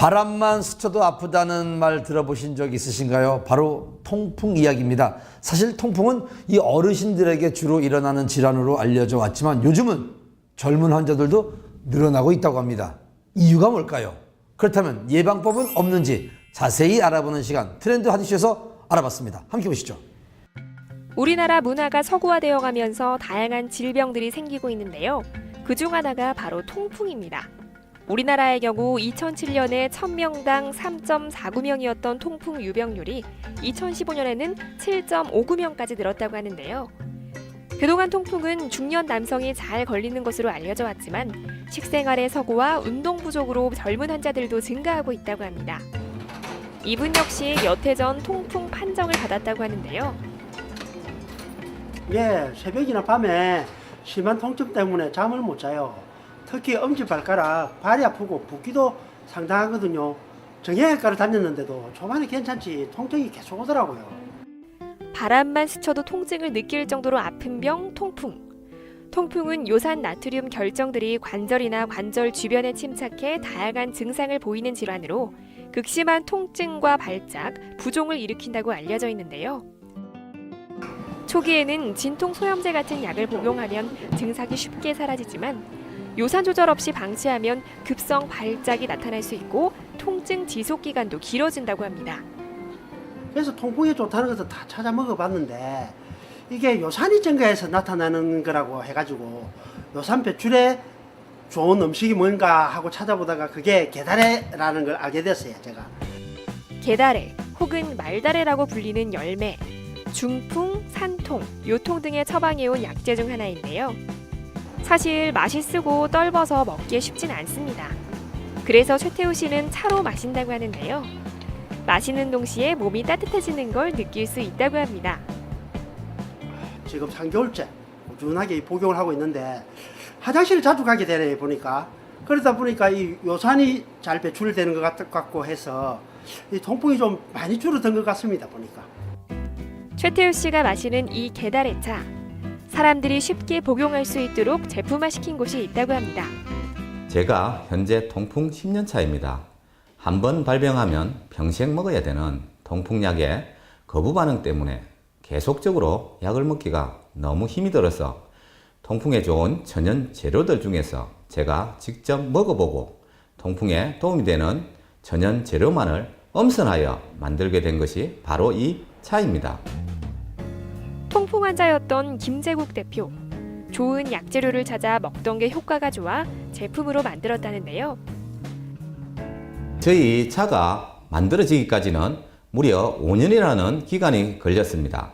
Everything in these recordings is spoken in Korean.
바람만 스쳐도 아프다는 말 들어보신 적 있으신가요? 바로 통풍 이야기입니다. 사실 통풍은 이 어르신들에게 주로 일어나는 질환으로 알려져 왔지만 요즘은 젊은 환자들도 늘어나고 있다고 합니다. 이유가 뭘까요? 그렇다면 예방법은 없는지 자세히 알아보는 시간, 트렌드 핫이슈에서 알아봤습니다. 함께 보시죠. 우리나라 문화가 서구화되어 가면서 다양한 질병들이 생기고 있는데요. 그중 하나가 바로 통풍입니다. 우리나라의 경우 2007년에 1000명당 3.49명이었던 통풍 유병률이 2015년에는 7.59명까지 늘었다고 하는데요. 그동안 통풍은 중년 남성이 잘 걸리는 것으로 알려져 왔지만 식생활의 서구와 운동 부족으로 젊은 환자들도 증가하고 있다고 합니다. 이분 역시 몇 해 전 통풍 판정을 받았다고 하는데요. 예, 새벽이나 밤에 심한 통증 때문에 잠을 못 자요. 특히 엄지발가락, 발이 아프고 붓기도 상당하거든요. 정형외과를 다녔는데도 초반에 괜찮지 통증이 계속 오더라고요. 바람만 스쳐도 통증을 느낄 정도로 아픈 병, 통풍. 통풍은 요산 나트륨 결정들이 관절이나 관절 주변에 침착해 다양한 증상을 보이는 질환으로 극심한 통증과 발작, 부종을 일으킨다고 알려져 있는데요. 초기에는 진통 소염제 같은 약을 복용하면 증상이 쉽게 사라지지만 요산 조절 없이 방치하면 급성 발작이 나타날 수 있고 통증 지속 기간도 길어진다고 합니다. 그래서 통풍에 좋다는 것을 다 찾아 먹어봤는데 이게 요산이 증가해서 나타나는 거라고 해가지고 요산 배출에 좋은 음식이 뭔가 하고 찾아보다가 그게 게다레라는 걸 알게 됐어요, 제가. 게다레 혹은 말다레라고 불리는 열매, 중풍, 산통, 요통 등에 처방해온 약재 중 하나인데요. 사실 맛이 쓰고 떫어서 먹기에 쉽진 않습니다. 그래서 최태우 씨는 차로 마신다고 하는데요. 마시는 동시에 몸이 따뜻해지는 걸 느낄 수 있다고 합니다. 지금 3개월째 꾸준하게 복용을 하고 있는데 화장실을 자주 가게 되네 보니까. 그러다 보니까 이 요산이 잘 배출되는 것 같고 해서 이 통풍이 좀 많이 줄어든 것 같습니다, 보니까. 최태우 씨가 마시는 이 게다레차, 사람들이 쉽게 복용할 수 있도록 제품화시킨 곳이 있다고 합니다. 제가 현재 통풍 10년 차입니다. 한번 발병하면 평생 먹어야 되는 통풍약의 거부 반응 때문에 계속적으로 약을 먹기가 너무 힘이 들어서 통풍에 좋은 천연 재료들 중에서 제가 직접 먹어보고 통풍에 도움이 되는 천연 재료만을 엄선하여 만들게 된 것이 바로 이 차입니다. 통풍 환자였던 김재국 대표. 좋은 약재료를 찾아 먹던 게 효과가 좋아 제품으로 만들었다는데요. 저희 차가 만들어지기까지는 무려 5년이라는 기간이 걸렸습니다.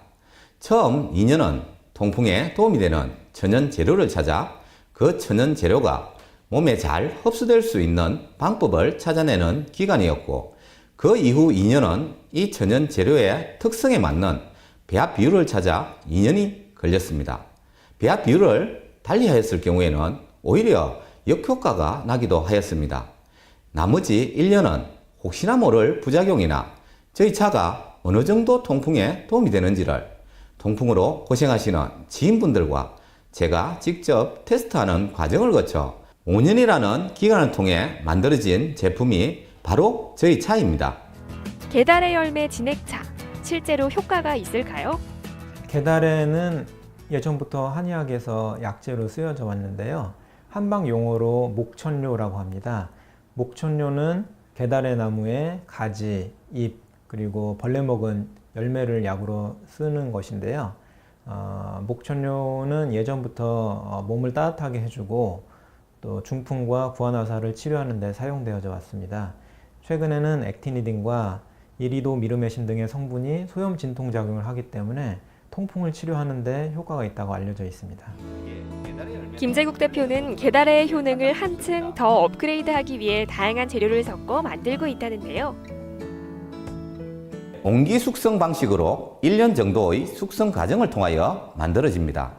처음 2년은 통풍에 도움이 되는 천연 재료를 찾아 그 천연 재료가 몸에 잘 흡수될 수 있는 방법을 찾아내는 기간이었고, 그 이후 2년은 이 천연 재료의 특성에 맞는 배합 비율을 찾아 2년이 걸렸습니다. 배합 비율을 달리하였을 경우에는 오히려 역효과가 나기도 하였습니다. 나머지 1년은 혹시나 모를 부작용이나 저희 차가 어느 정도 통풍에 도움이 되는지를 통풍으로 고생하시는 지인분들과 제가 직접 테스트하는 과정을 거쳐 5년이라는 기간을 통해 만들어진 제품이 바로 저희 차입니다. 게다레 열매 진액차, 실제로 효과가 있을까요? 게다레는 예전부터 한의학에서 약재로 쓰여져 왔는데요. 한방 용어로 목천료라고 합니다. 목천료는 게다레 나무의 가지, 잎, 그리고 벌레 먹은 열매를 약으로 쓰는 것인데요. 목천료는 예전부터 몸을 따뜻하게 해주고 또 중풍과 구안화사를 치료하는 데 사용되어져 왔습니다. 최근에는 액티니딘과 이리도 미르메신 등의 성분이 소염 진통 작용을 하기 때문에 통풍을 치료하는 데 효과가 있다고 알려져 있습니다. 김재국 대표는 게다레의 효능을 한층 더 업그레이드하기 위해 다양한 재료를 섞어 만들고 있다는데요. 온기 숙성 방식으로 1년 정도의 숙성 과정을 통하여 만들어집니다.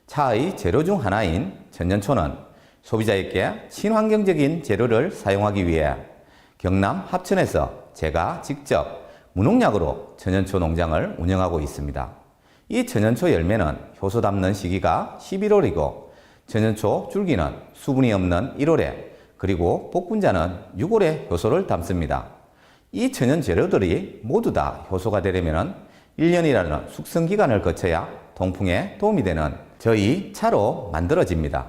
차의 재료 중 하나인 천연초는 소비자에게 친환경적인 재료를 사용하기 위해 경남 합천에서 제가 직접 무농약으로 천연초 농장을 운영하고 있습니다. 이 천연초 열매는 효소 담는 시기가 11월이고 천연초 줄기는 수분이 없는 1월에 그리고 복분자는 유골의 효소를 담습니다. 이 천연 재료들이 모두 다 효소가 되려면 1년이라는 숙성 기간을 거쳐야 통풍에 도움이 되는 저희 차로 만들어집니다.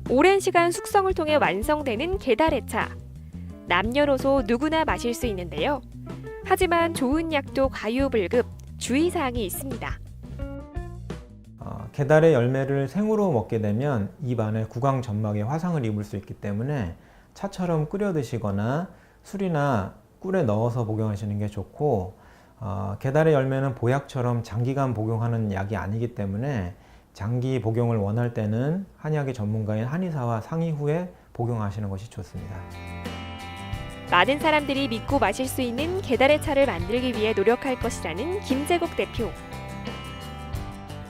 오랜 시간 숙성을 통해 완성되는 게다레차. 남녀노소 누구나 마실 수 있는데요. 하지만 좋은 약도 과유불급, 주의사항이 있습니다. 게달의 열매를 생으로 먹게 되면 입 안에 구강 점막에 화상을 입을 수 있기 때문에 차처럼 끓여 드시거나 술이나 꿀에 넣어서 복용하시는 게 좋고, 게달의 열매는 보약처럼 장기간 복용하는 약이 아니기 때문에 장기 복용을 원할 때는 한의학의 전문가인 한의사와 상의 후에 복용하시는 것이 좋습니다. 많은 사람들이 믿고 마실 수 있는 게달의 차를 만들기 위해 노력할 것이라는 김재국 대표.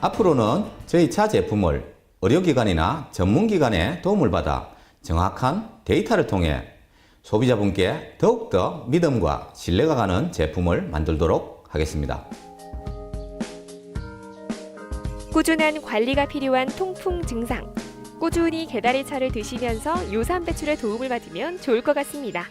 앞으로는 저희 차 제품을 의료기관이나 전문기관의 도움을 받아 정확한 데이터를 통해 소비자분께 더욱더 믿음과 신뢰가 가는 제품을 만들도록 하겠습니다. 꾸준한 관리가 필요한 통풍 증상. 꾸준히 게다리 차를 드시면서 요산 배출에 도움을 받으면 좋을 것 같습니다.